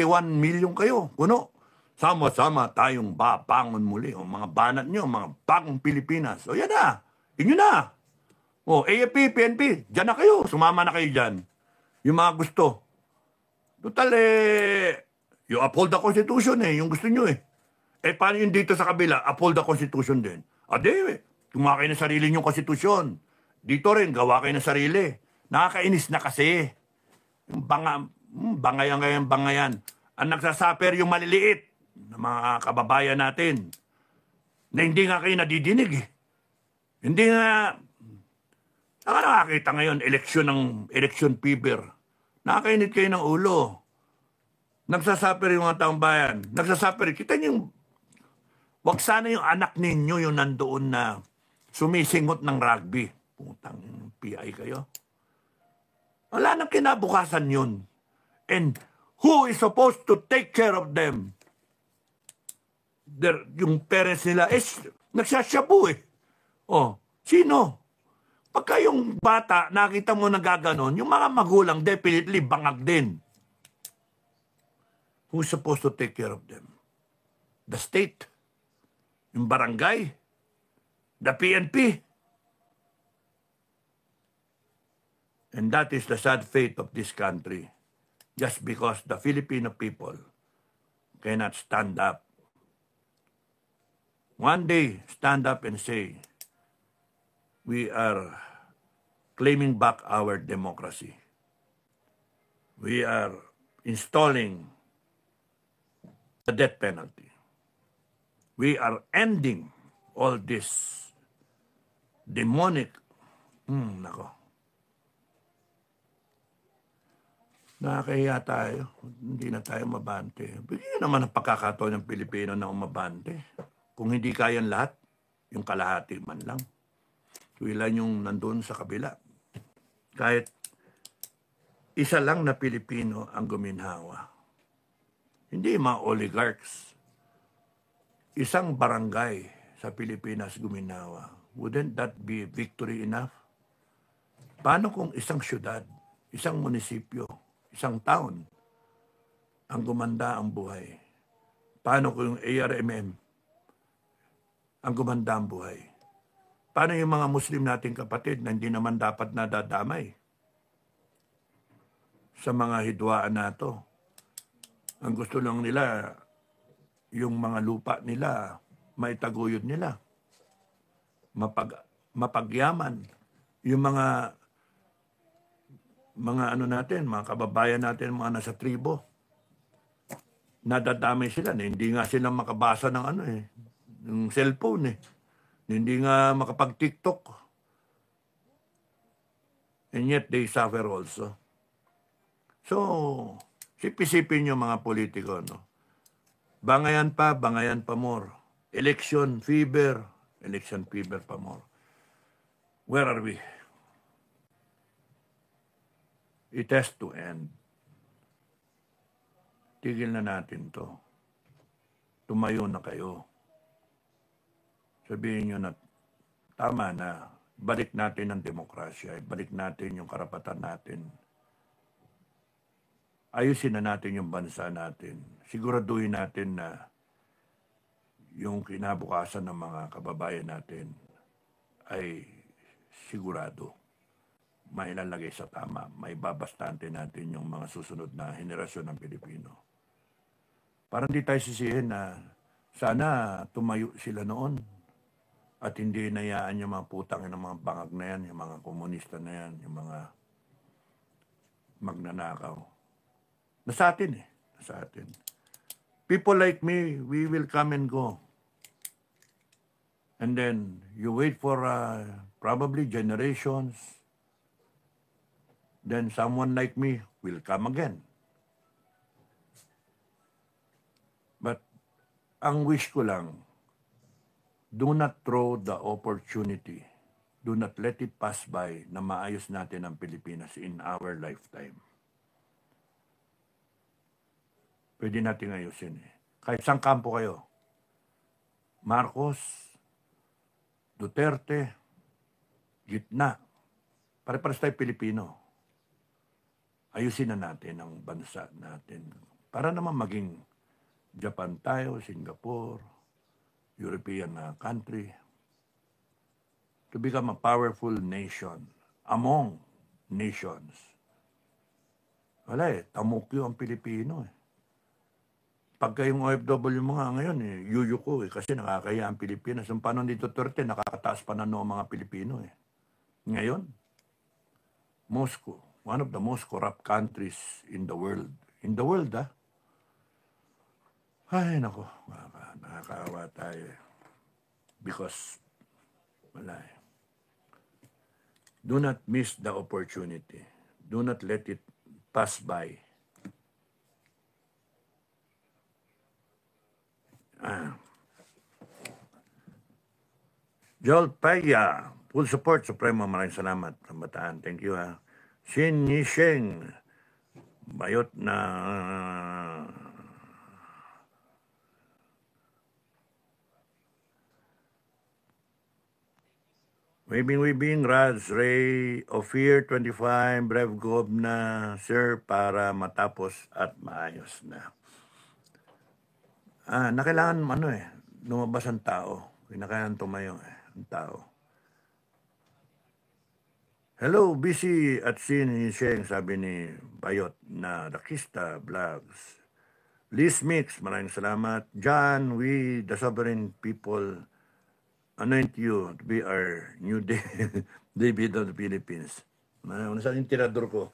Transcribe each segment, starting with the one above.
21 million kayo, puno. Sama-sama tayong babangon muli. O mga banat nyo, mga bagong Pilipinas. O yan na, inyo na. O AFP, PNP, dyan na kayo, sumama na kayo dyan. Yung mga gusto. Total you uphold the Constitution yung gusto nyo paano yung dito sa kabila, uphold the Constitution din? Gumawa kayo ng sarili nyong Constitution. Dito rin, gawa kayo ng sarili. Nakakainis na kasi. Bangayan. Ang nagsasaper yung maliliit na mga kababayan natin na hindi nga kayo nadidinig Hindi nga, nakakita ngayon, election fever. Nakakainit kayo ng ulo. Nagsasaper yung mga taong bayan. Nagsasaper. Kita niyo, wag sana yung anak ninyo yung nandoon na sumisingot ng rugby. Putang PI kayo. Wala nang kinabukasan yun. And who is supposed to take care of them? Yung parents nila nagsasyabu sino? Pagka yung bata, nakita mo nagaganon, yung mga magulang definitely bangag din. Who's supposed to take care of them? The state? Yung barangay? The PNP? And that is the sad fate of this country. Just because the Filipino people cannot stand up. One day, stand up and say, we are claiming back our democracy. We are installing the death penalty. We are ending all this demonic, nakakahiya tayo. Hindi na tayo mabante. Bigyan naman ang pagkakataon ng Pilipino na umabante. Kung hindi kayan lahat, yung kalahati man lang. So ilan yung nandun sa kabila. Kahit isa lang na Pilipino ang guminhawa. Hindi mga oligarchs. Isang barangay sa Pilipinas guminhawa. Wouldn't that be victory enough? Paano kung isang syudad, isang munisipyo, isang town ang gumanda ang buhay? Paano kung yung ARMM ang gumanda ang buhay? Paano yung mga Muslim nating kapatid na hindi naman dapat nadadamay sa mga hidwaan nato? Ang gusto lang nila, yung mga lupa nila, maitaguyod nila. Mapagyaman. Yung mga mga kababayan natin, mga nasa tribo, nadadamay sila. Hindi nga sila makabasa ng ng cellphone Hindi nga makapag-TikTok. And yet they suffer also. So, sipin nyo mga politiko, Bangayan pa more. Election fever pa more. Where are we? It has to end. Tigil na natin to. Tumayo na kayo. Sabihin nyo na, tama na, balik natin ang demokrasya, balik natin yung karapatan natin. Ayusin na natin yung bansa natin. Siguraduhin natin na yung kinabukasan ng mga kababayan natin ay sigurado. Mailalagay sa tama, may babastante natin yung mga susunod na henerasyon ng Pilipino. Parang di tayo sisihin na sana tumayo sila noon at hindi nayaan yung mga putang ng mga bangag na yan, yung mga komunista na yan, yung mga magnanakaw. Nasa atin nasa atin. People like me, we will come and go. And then you wait for probably generations. Then someone like me will come again. But ang wish ko lang, do not throw the opportunity. Do not let it pass by na maayos natin ang Pilipinas in our lifetime. Pwede natin ayusin Kahit saan kampo kayo. Marcos, Duterte, gitna. Pare-pares tayo Pilipino. Ayusin na natin ang bansa natin. Para naman maging Japan tayo, Singapore, European country, to become a powerful nation among nations. Wala tamukyo ang Pilipino Pagka yung OFW mo nga ngayon, yuyuko kasi nakakaya ang Pilipinas. Yung paano dito Duterte, nakakataas pa na ang mga Pilipino Ngayon, Moscow, one of the most corrupt countries in the world. In the world, Ay, nako, nakakaawa tayo Because, wala Do not miss the opportunity. Do not let it pass by. Joel Paya, full support, Supremo, maraming salamat. Bataan, thank you Shin Nisheng, bayot na Waving, Raj, Ray, Ophir, 25, Brev Gob na, sir, para matapos at maayos na. Na kailangan lumabas ang tao. Kinakailangan tumayo ang tao. Hello, busy at Sin Sheng, sabi ni Bayot na Rakista Vlogs. Liz Mix, maraming salamat. John, we, the sovereign people, anoint you to be our new David of the Philippines. Nasaan yung tirador ko?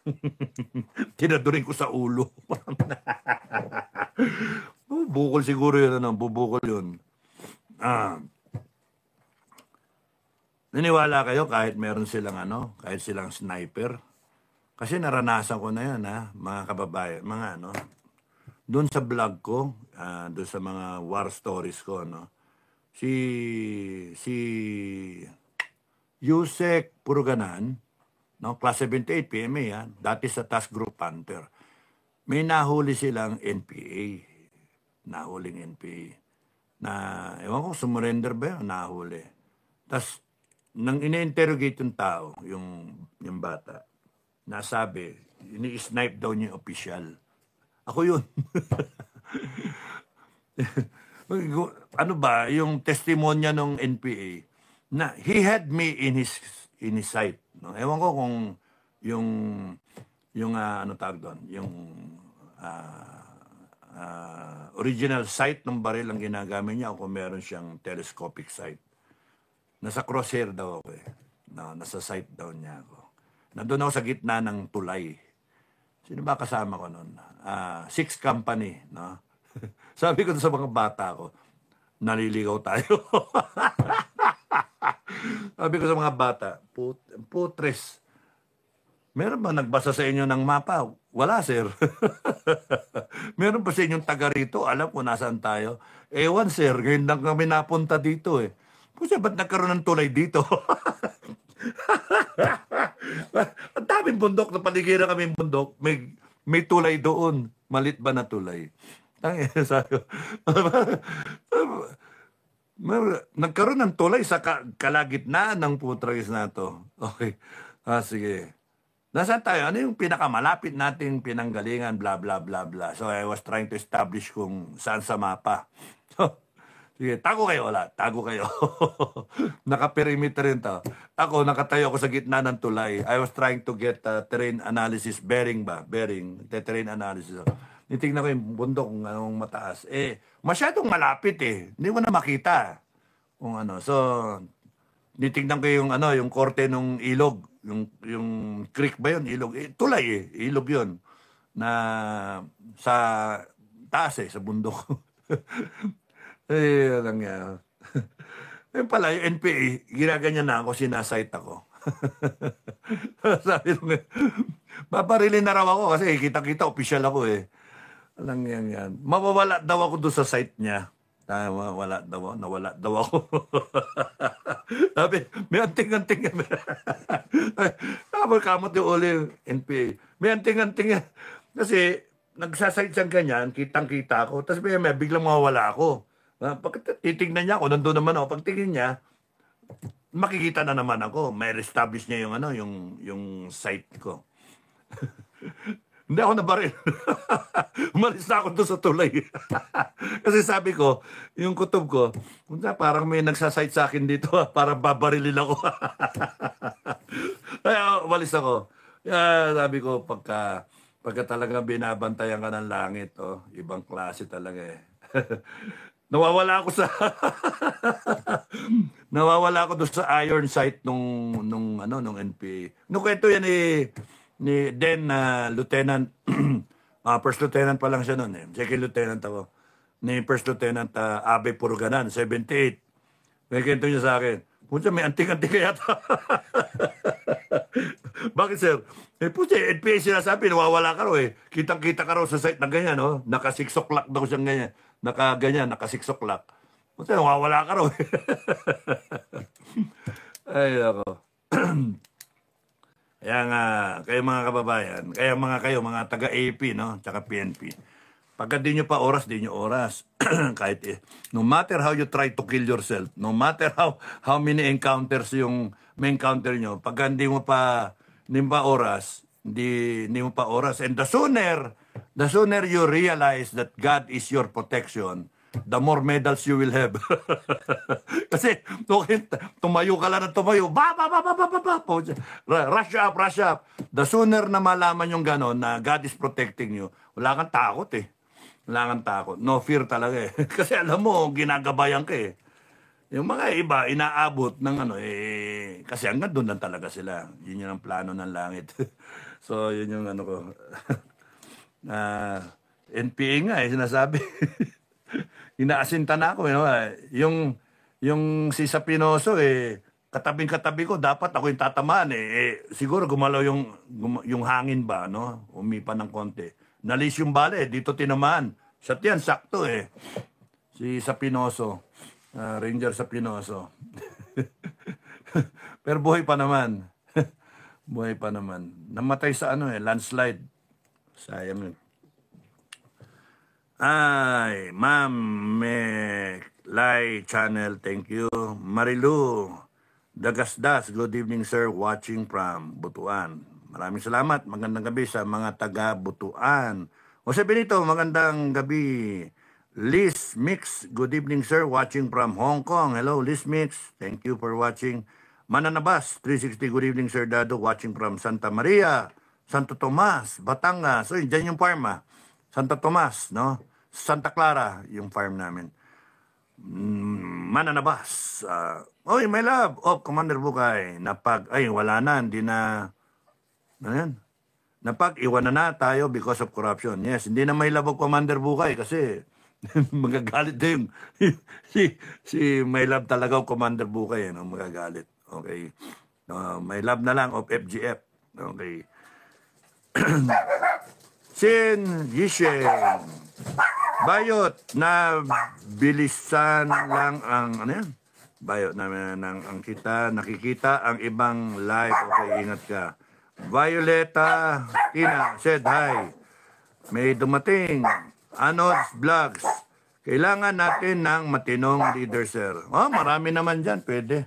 Tiradorin ko sa ulo. Bukol siguro yun, bubukol yun. Naniwala kayo kahit meron silang kahit silang sniper? Kasi naranasan ko na yan, mga kababayan, mga doon sa vlog ko, doon sa mga war stories ko, si Yusek Puruganan, class 78 PMA yan, dati sa Task Group Panther. May nahuli silang NPA. Nahuling NPA. Na, ewan ko, sumurrender ba yun? Nahuli. Tapos, nang ina-interrogate yung tao, yung bata, nasabi, ini-snipe daw niya yung official. Ako yun. Ano ba, yung testimonya ng NPA, na he had me in his sight. Ewan ko kung yung ano tawag doon, yung original sight ng baril ang ginagamit niya o kung meron siyang telescopic sight. Nasa crosshair daw ako nasa sight daw niya ako. Nandun ako sa gitna ng tulay. Sino ba kasama ko nun? 6 company, Sabi ko sa mga bata ko, naliligaw tayo. Sabi ko sa mga bata, putres, meron ba nagbasa sa inyo ng mapa? Wala, sir. Meron ba sa inyong taga rito? Alam ko nasaan tayo. Ewan, sir. Ngayon lang kami napunta dito Kasi ba't nagkaroon ng tulay dito? Ang daming bundok. Napaligiran kami bundok. May tulay doon. Malit ba na tulay? Nagkaroon ng tulay sa kalagitnaan ng putragis na to. Okay. Sige. Nasaan tayo? Ano yung pinakamalapit nating pinanggalingan? Blah, blah, blah, blah. So, I was trying to establish kung saan sa mapa. Sige, tago kayo. Wala. Tago kayo. Naka-perimeter rin to. Ako, nakatayo ako sa gitna ng tulay. I was trying to get terrain analysis. Bearing ba? Bearing. Terrain analysis. Nitignan ko yung bundok kung anong mataas. Masyadong malapit Hindi mo na makita. Kung So, nitignan ko yung yung korte ng ilog. Yung creek ba yun? Ilog. Tulay Ilog yun. Na sa taas sa bundok. Alam nga. Yung pala, yung NPA, ginaganyan na ako, sinasight ako. Sabi nung, paparilin na raw ako kasi kita-kita, official ako Alang yan. Mawawala daw ako doon sa site niya. Nawala daw ako. Sabi, may anting-anting yan. Kamot yung uli yung NPA. May anting-anting yan. Kasi, nagsasite siyang ganyan, kitang-kita ako. Tapos may biglang mawawala ako. Pag titignan niya ako, nandun naman ako. Pag tingin niya, makikita na naman ako. May establish niya yung site ko. Hindi ako nabaril. Umalis na ako doon sa tulay. Kasi sabi ko, yung kutob ko, parang may nagsasight sa akin dito, parang babarilin ako. Kaya umalis ako. Kaya sabi ko, pagka talaga binabantayan ka ng langit, ibang klase talaga eh. Nawawala ako sa nawawala ako doon sa iron sight nung NPA. Nung kwento yan ni then Lieutenant First Lieutenant pa lang siya noon eh. Second Lieutenant ako. Ni First Lieutenant Abe Puruganan, 78. May kwento niya sa akin. Pucha, may anting-anting kaya ito. Bakit sir? Pucha, NPA sinasabi, nawawala ka raw eh. Kitang-kita ka raw sa site na ganyan, no? Naka 6 o'clock daw siyang ganyan. Naka 6 o'clock. Pucha, nawawala ka raw eh. Ay, ako. Kaya nga, kayo mga kababayan, kayo mga taga-AP, no? Tsaka PNP. Pagka di nyo pa oras, di nyo oras. Kahit no matter how you try to kill yourself, no matter how many encounters yung may encounter nyo, pagka hindi mo pa oras, hindi mo pa oras. And the sooner you realize that God is your protection, the more medals you will have. Kasi tumayo ka lang na tumayo, rush up. The sooner na malaman yung gano'n na God is protecting you, wala kang takot eh. Wala kang takot. No fear talaga eh. Kasi alam mo, ginagabayan ka eh. Yung mga iba, inaabot ng kasi hanggang doon lang talaga sila. Yun yung ang plano ng langit. So, yun yung ko. NPA nga eh, sinasabi. Inaasinta na ako. Yung si Sapinoso katabing-katabi ko, dapat ako yung tatamaan siguro gumalaw yung hangin ba, no? Umipa ng konti. Nalis yung bala dito tinamaan. Sa tiyan, sakto Si Sapinoso. Ranger Sapinoso. Pero buhay pa naman. Buhay pa naman. Namatay sa landslide. Sayang yun. Ay, Ma'am Lai Channel, thank you. Marilu Dagasdas, good evening sir, watching from Butuan. Maraming salamat, magandang gabi sa mga taga Butuan. Jose Benito, magandang gabi. Liz Mix, good evening sir, watching from Hong Kong. Hello Liz Mix, thank you for watching. Mananabas, 360, good evening sir Dado, watching from Santa Maria, Santo Tomas, Batangas. So, dyan yung farm Santa Tomas, no? Santa Clara, yung farm namin. Mananabas. Oy, my love. Commander Bukay. Wala na. Hindi na. Ano yan? Napag-iwan na tayo because of corruption. Yes, hindi na may love of Commander Bukay kasi magagalit din. si my love talaga of Commander Bukay. No? Magagalit. Okay. My love na lang of FGF. Okay. Sin Yishen. Bayot na bilisan lang ang Bayot na ang nakikita ang ibang live. Okay, ingat ka. Violeta Tina said hi. May dumating. Anods Vlogs. Kailangan natin ng matinong leader, sir. Marami naman dyan. Pwede.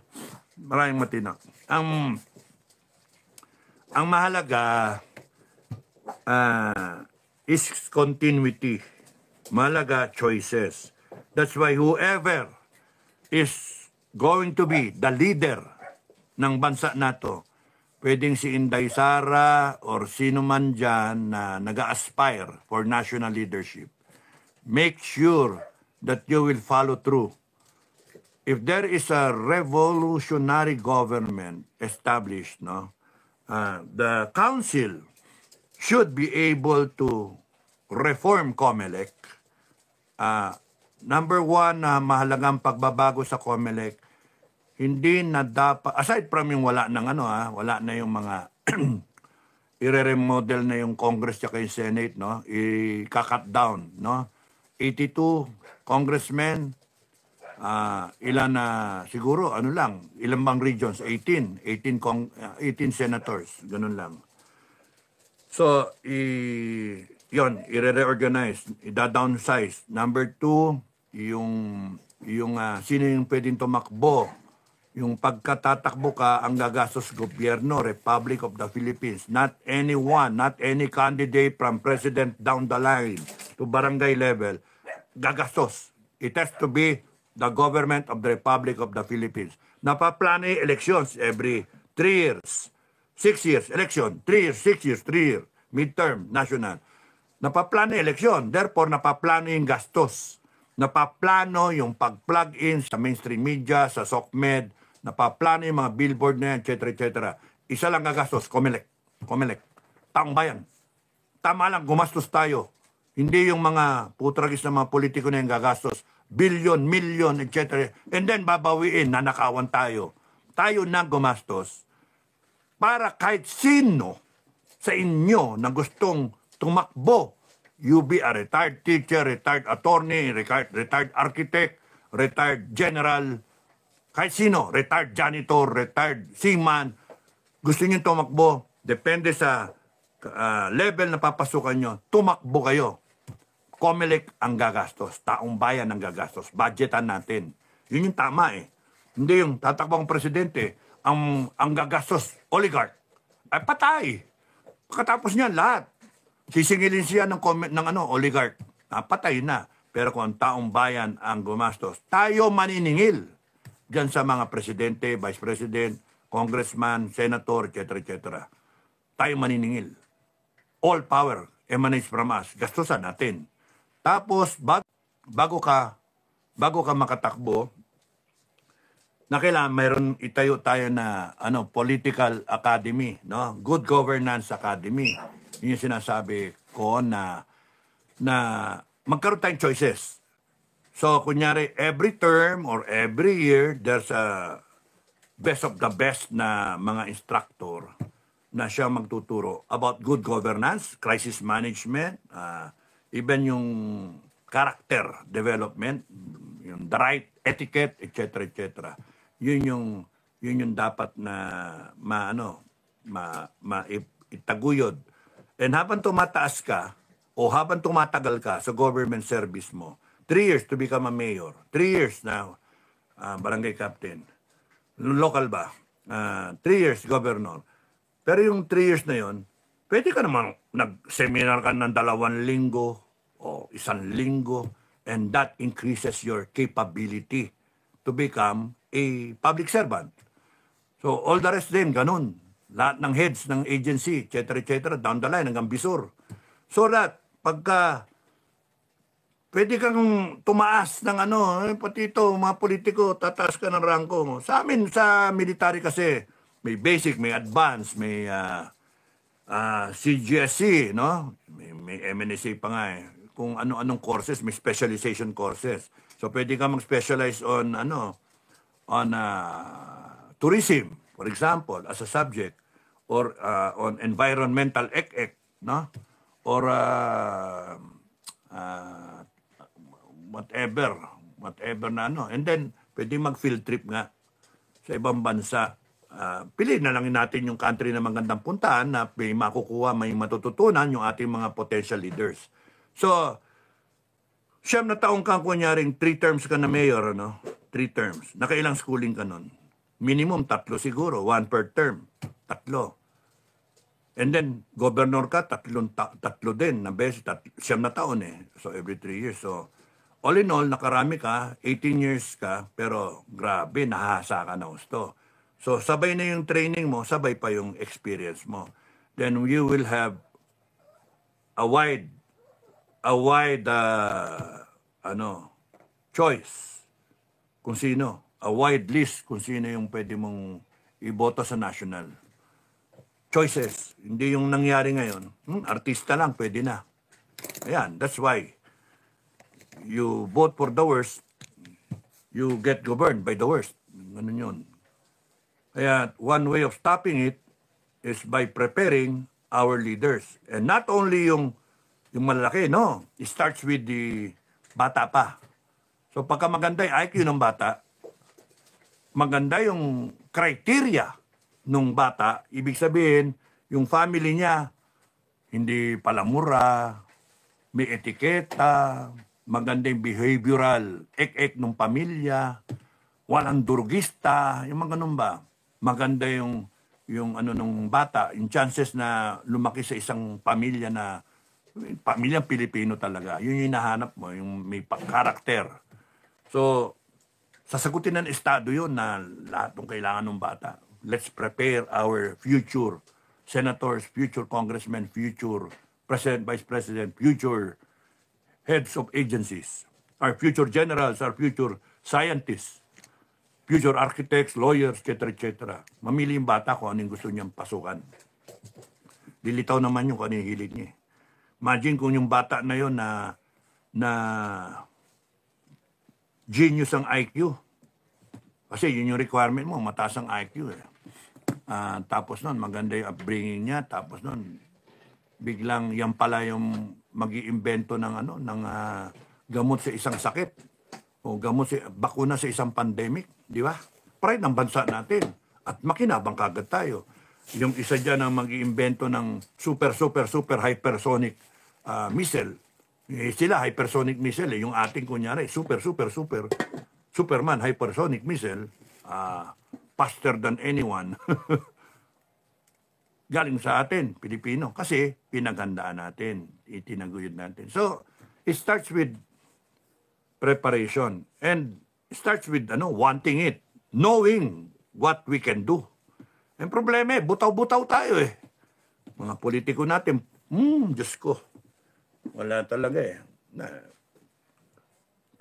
Maraming matino. Ang mahalaga is continuity. Mahalaga choices. That's why whoever is going to be the leader ng bansa nato, pwedeng si Inday Sara or sino man dyan na nag-aspire for national leadership, make sure that you will follow through. If there is a revolutionary government established, the council should be able to reform COMELEC. Number one na mahalagang pagbabago sa COMELEC, hindi na dapat, aside from yung wala na yung mga i-remodel na yung Congress at yung Senate, i-cut down, 82 congressmen, ilan na siguro, ilan bang regions? 18 senators, ganun lang. So, i-reorganize, i-downsize. Number two, yung sino yung pwedeng tumakbo Yung pagkatatakbo ka, ang gagastos gobyerno, Republic of the Philippines. Not anyone, not any candidate from president down the line to barangay level. Gagastos. It has to be the government of the Republic of the Philippines. Napaplano yung elections every 3 years. 6 years, election. 3 years, 6 years, 3 years. Midterm, national. Napaplano yung election. Therefore, napaplano yung gastos. Napaplano yung pag-plug in sa mainstream media, sa SOCMED, napaplano yung mga billboard na yan, etc. etc. Isa lang gagastos, COMELEC. COMELEC. Taong bayan. Tama lang, gumastos tayo. Hindi yung mga putragis na mga politiko na yung gagastos. Billion, million, etc. And then babawiin, nanakawan tayo. Tayo na gumastos para kahit sino sa inyo na gustong tumakbo, you be a retired teacher, retired attorney, retired architect, retired general, kahit sino, retired janitor, retired seaman, gusto nyo tumakbo, depende sa level na papasukan nyo, tumakbo kayo. COMELEC ang gagastos, taong bayan ang gagastos, budgetan natin. Yun yung tama eh. Hindi yung tatakbong presidente, ang gagastos, oligarch. Ay patay. Pagkatapos niyan lahat, sisingilin siya ng oligarch. Patay na. Pero kung ang taong bayan ang gumastos, tayo maniningil diyan sa mga presidente, vice president, congressman, senator, etc. etc. Tayo maniningil. All power emanates from us. Gastusan natin. Tapos, bago ka makatakbo, na kailangan mayroon itayo tayo na political academy, no? Good governance academy. Yun yung sinasabi ko na magkaroon tayong choices. So, kunyari, every term or every year, there's a best of the best na mga instructor na siya magtuturo about good governance, crisis management, even yung character development, yung the right etiquette, etc. etc. Yun yung dapat na itaguyod. And habang tumataas ka o habang tumatagal ka sa government service mo, 3 years to become a mayor, 3 years now, barangay captain, local ba, 3 years governor. Pero yung 3 years na yon, pwede ka naman nag-seminar ka ng 2 linggo o 1 linggo, and that increases your capability to become a public servant. So all the rest din, ganun. Lahat ng heads ng agency, etc., down the line, hanggang bisur. So that, pagka pwede kang tumaas ng pati ito, mga politiko, tataas ka ng rangko mo. Sa amin, sa military kasi, may basic, may advanced, may CGSC, no? May MNSA pa nga eh. Kung ano-anong courses, may specialization courses. So pwede ka mag-specialize on tourism, for example, as a subject, or on environmental no? Or whatever na and then pwede mag-field trip nga sa ibang bansa. Piliin na lang natin yung country na magandang puntahan na may makukuha, may matututunan yung ating mga potential leaders. So, 9 na taong ka, kunyaring 3 terms ka na mayor, 3 terms. Nakailang schooling ka nun? Minimum 3 siguro, 1 per term. 3. And then, governor ka, 3 din. Na beses, 9 na taon eh. So, every 3 years. So, all in all, nakarami ka, 18 years ka, pero grabe, nahasa ka na gusto. So, sabay na yung training mo, sabay pa yung experience mo. Then, you will have a wide choice kung sino, a wide list kung sino yung pwede mong iboto sa national. Choices, hindi yung nangyari ngayon. Artista lang, pwede na. Ayan, that's why you vote for the worst, you get governed by the worst. Ganun yun. Kaya one way of stopping it is by preparing our leaders. And not only yung malalaki, no? It starts with the bata pa. So pagka maganda yung IQ ng bata, maganda yung criteria ng bata, ibig sabihin, yung family niya, hindi palamura, may etiketa, maganda yung behavioral, ng pamilya, walang durugista, yung mga ganun ba? Maganda yung ano nung bata, yung chances na lumaki sa isang pamilya na pamilyang Pilipino talaga. Yun yung hinahanap mo, yung may karakter. So, sasagutin ng Estado yun na lahat ng kailangan ng bata. Let's prepare our future senators, future congressmen, future president, vice president, future heads of agencies, our future generals, our future scientists, future architects, lawyers, etc., etc. Mamili yung bata kung anong gusto niyang pasukan. Lilitaw naman yung kung ano yung hilig niya. Imagine kung yung bata na yun na genius ang IQ. Kasi yun yung requirement mo, mataas ang IQ eh. Tapos nun, maganda yung upbringing niya. Tapos nun, biglang yan pala yung mag-iimbento ng gamot sa isang sakit o bakuna sa isang pandemic, di ba? Pride ng bansa natin at makinabang kagad tayo. Yung isa dyan ang mag-iimbento ng super hypersonic missile. Sila hypersonic missile yung ating kunyari Superman hypersonic missile, faster than anyone. Galing sa atin, Pilipino. Kasi pinagandaan natin, itinaguyod natin. So, it starts with preparation. And it starts with wanting it. Knowing what we can do. Ang problema butaw-butaw tayo eh. Mga politiko natin, Diyos ko. Wala talaga eh.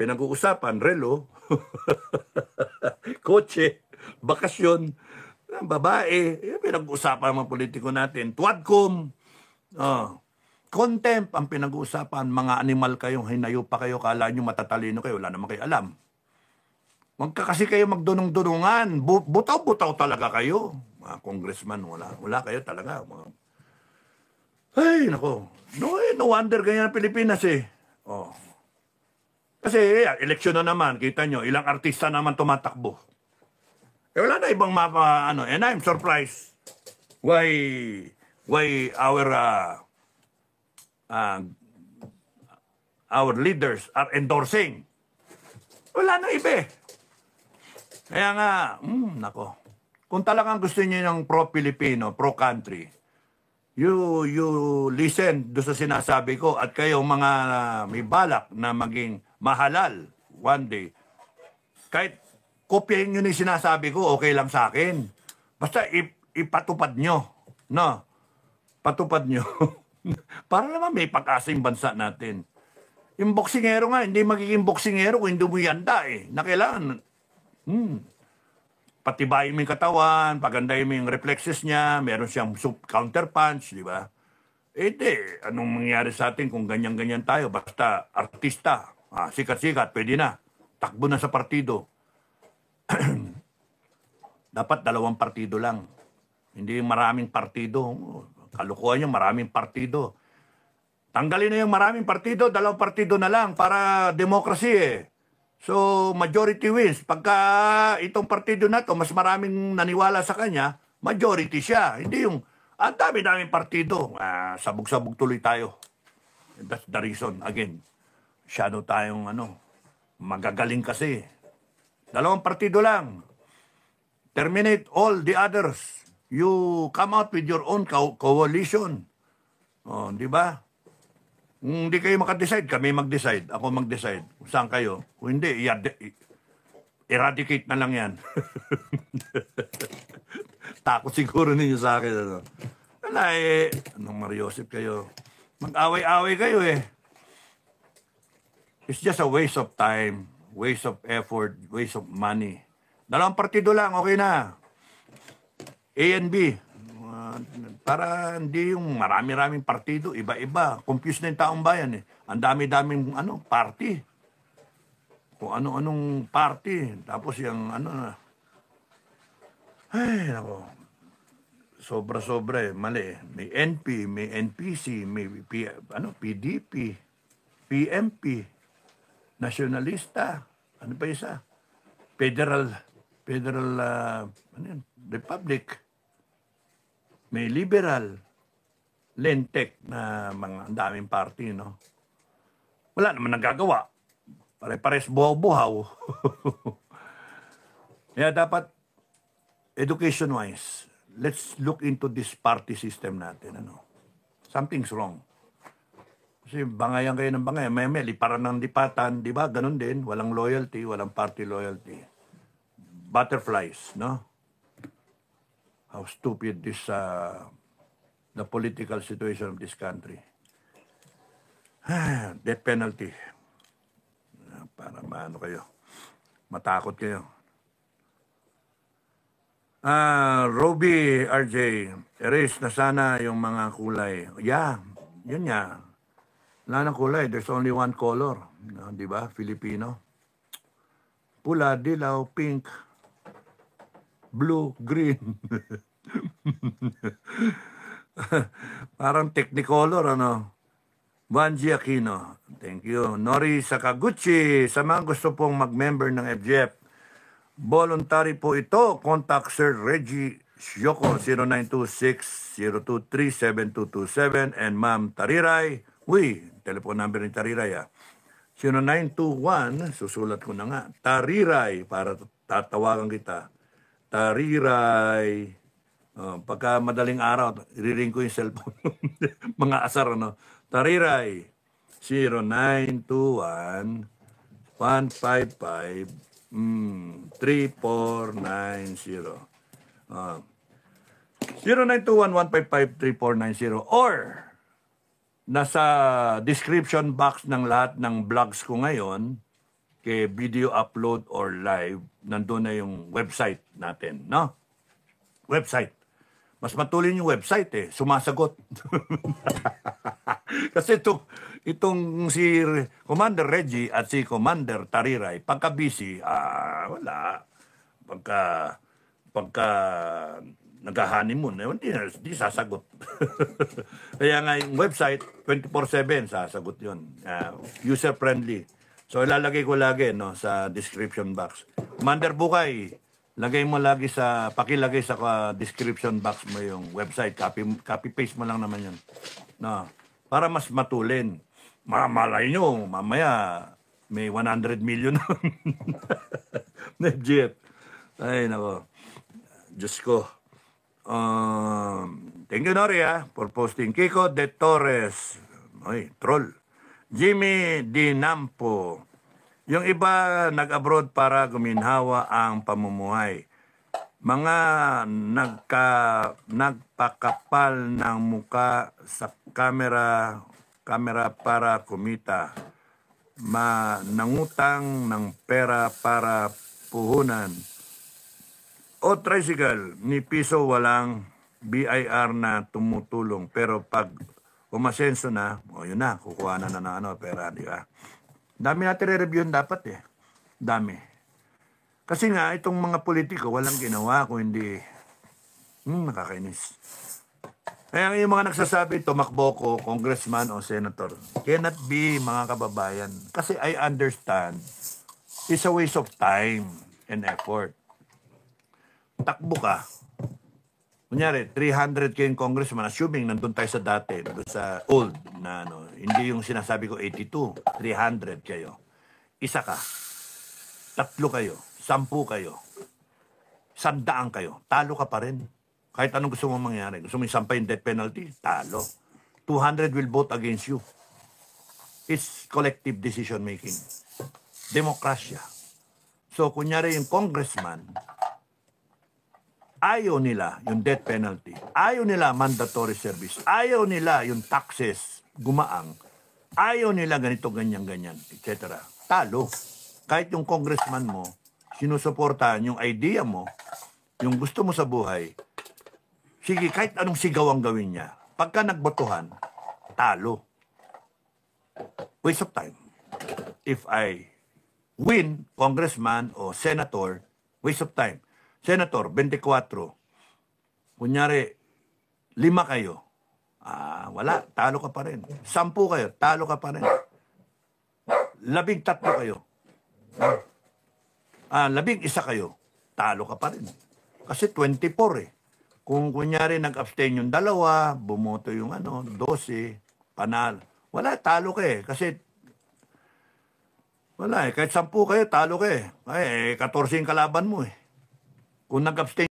Pinag-uusapan, relo, kotse, bakasyon, babae, pinag-uusapan mga politiko natin, tuwadkom, contempt ang pinag-uusapan, mga animal kayong hinayo pa kayo, kala nyo matatalino kayo, wala naman kayo alam. Huwag ka kasi kayo magdunong-dunungan, butaw-butaw talaga kayo. Mga congressman, wala kayo talaga. Ay, nako, no wonder ganyan ang Pilipinas eh. Kasi eleksyon na naman, kita nyo, ilang artista naman tumatakbo. Wala na ibang mapa, and I'm surprised why our leaders are endorsing. Wala na iba eh. Kaya nga, nako. Kung talagang gusto niyo ng pro-Filipino, pro-country, you listen do sa sinasabi ko at kayo mga may balak na maging mahalal one day. Kahit kopyahin nyo na yung sinasabi ko, okay lang sa akin. Basta ipatupad nyo. No? Patupad nyo. Para naman may pag-asa yung bansa natin. Yung boksingero nga, hindi magiging boksingero kung hindi mo yanda eh. Na kailangan, patibayin mo yung katawan, pagandahin mo yung reflexes niya, meron siyang counter punch, di ba? Anong mangyayari sa atin kung ganyan-ganyan tayo? Basta artista, sikat-sikat, pwede na. Takbo na sa partido. Dapat 2 partido lang. Hindi maraming partido. Kalukuhan yung maraming partido. Tanggalin na yung maraming partido, 2 partido na lang para democracy eh. So, majority wins. Pagka itong partido na to, mas maraming naniwala sa kanya, majority siya. Hindi yung, ang dami-daming partido. Sabog-sabog tuloy tayo. That's the reason. Again, masyado tayong magagaling kasi. 2 partido lang. Terminate all the others. You come out with your own coalition. Di ba? Kung hindi kayo makadecide, kami mag-decide. Ako mag-decide. Kung saan kayo. Kung hindi, eradicate na lang yan. Takot siguro ninyo sa akin. Anong Mariosip kayo? Mag-away-away kayo eh. It's just a waste of time, waste of effort, waste of money. 2 partido lang, okay na. A and B. Para hindi yung marami-raming partido, iba-iba. Confused na yung taong bayan eh. Ang dami-daming party. Kung ano-anong party. Tapos yung ay, nako. Sobra-sobra eh. Mali eh. May NP, may NPC, may PDP, PMP, Nationalista. Ano pa isa? Federal Republic. May liberal, lentek na mga daming party, no? Wala naman nagagawa. Pare-pares buhaw-buhaw. Kaya dapat, education-wise, let's look into this party system natin. Something's wrong. Kasi bangayan kayo ng bangayan. May liparan ng lipatan. Di ba? Ganun din. Walang loyalty, walang party loyalty. Butterflies, no? How stupid this, the political situation of this country. Death penalty. Para maano kayo. Matakot kayo. Roby, RJ, erase na sana yung mga kulay. Yeah, yun nga. Wala ng kulay. There's only one color. Di ba? Filipino. Pula, dilaw, pink, blue, green. Parang technicolor, ano? Banji Aquino. Thank you. Nori Sakaguchi. Sa mga gusto pong mag-member ng FGF, voluntary po ito. Contact Sir Reggie Syoko 0926-023-7227 and Ma'am Tariray. Telephone number ni Tariray 0921, susulat ko na nga. Tariray, para tatawagan kita. Tariray. Pagka madaling araw, iriring ko yung cellphone. Mga asar, ano? Tariray. 0921 155 3490. 0921-155-3490 or nasa description box ng lahat ng vlogs ko ngayon, kay video upload or live, nandun na yung website natin, no? Website. Mas matulin yung website sumasagot. Kasi itong si Commander Reggie at si Commander Tariray, pagka-busy, wala. Pagka nag-honeymoon, hindi sasagot. Kaya nga yung website, 24/7 sasagot yun. User-friendly. So ilalagay ko lagi sa description box. Commander Bukay, pakilagay sa description box mo yung website. Copy-paste mo lang naman yun. No, para mas matulin. Malay nyo, mamaya may 100 million na FGF. Ay, nako. Diyos ko. Thank you, Nori, for posting. Kiko De Torres. Ay, troll. Jimmy Dinampo. Yung iba nag-abroad para guminhawa ang pamumuhay. Mga nagpakapal ng muka sa kamera para kumita. Nangutang ng pera para puhunan. O tricycle, ni piso walang BIR na tumutulong. Pero pag umasenso na, yun na, kukuha na pera, di ba? Dami natin re-review dapat Dami. Kasi nga, itong mga politiko, walang ginawa kung hindi, nakakainis. Kaya yung mga nagsasabi, tumakbo ko, congressman o senator, cannot be, mga kababayan. Kasi I understand, it's a waste of time and effort. Takbo ka. Kunyari, 300 yung congressman, assuming nandun tayo sa dati, nandun sa old na hindi yung sinasabi ko 82, 300 kayo. Isa ka. 3 kayo. 10 kayo. 100 kayo. Talo ka pa rin. Kahit anong gusto mong mangyari. Gusto mong isampay yung death penalty, talo. 200 will vote against you. It's collective decision making. Demokrasya. So, kunyari yung congressman, ayaw nila yung death penalty. Ayaw nila mandatory service. Ayaw nila yung taxes gumaang. Ayaw nila ganito, ganyan, etc. Talo. Kahit yung congressman mo, sinusuportahan yung idea mo, yung gusto mo sa buhay, sige, kahit anong sigaw ang gawin niya. Pagka nagbotohan, talo. Waste of time. If I win, congressman o senator, waste of time. Senator, 24. Kunyari, 5 kayo. Wala, talo ka pa rin. 10 kayo, talo ka pa rin. 13 kayo. 11 kayo, talo ka pa rin. Kasi 24 Kung kunyari nag-abstain yung 2, bumoto yung 12, panalo. Wala, talo ka Kasi, wala kahit 10 kayo, talo ka 14 kalaban mo Kung nag-abstain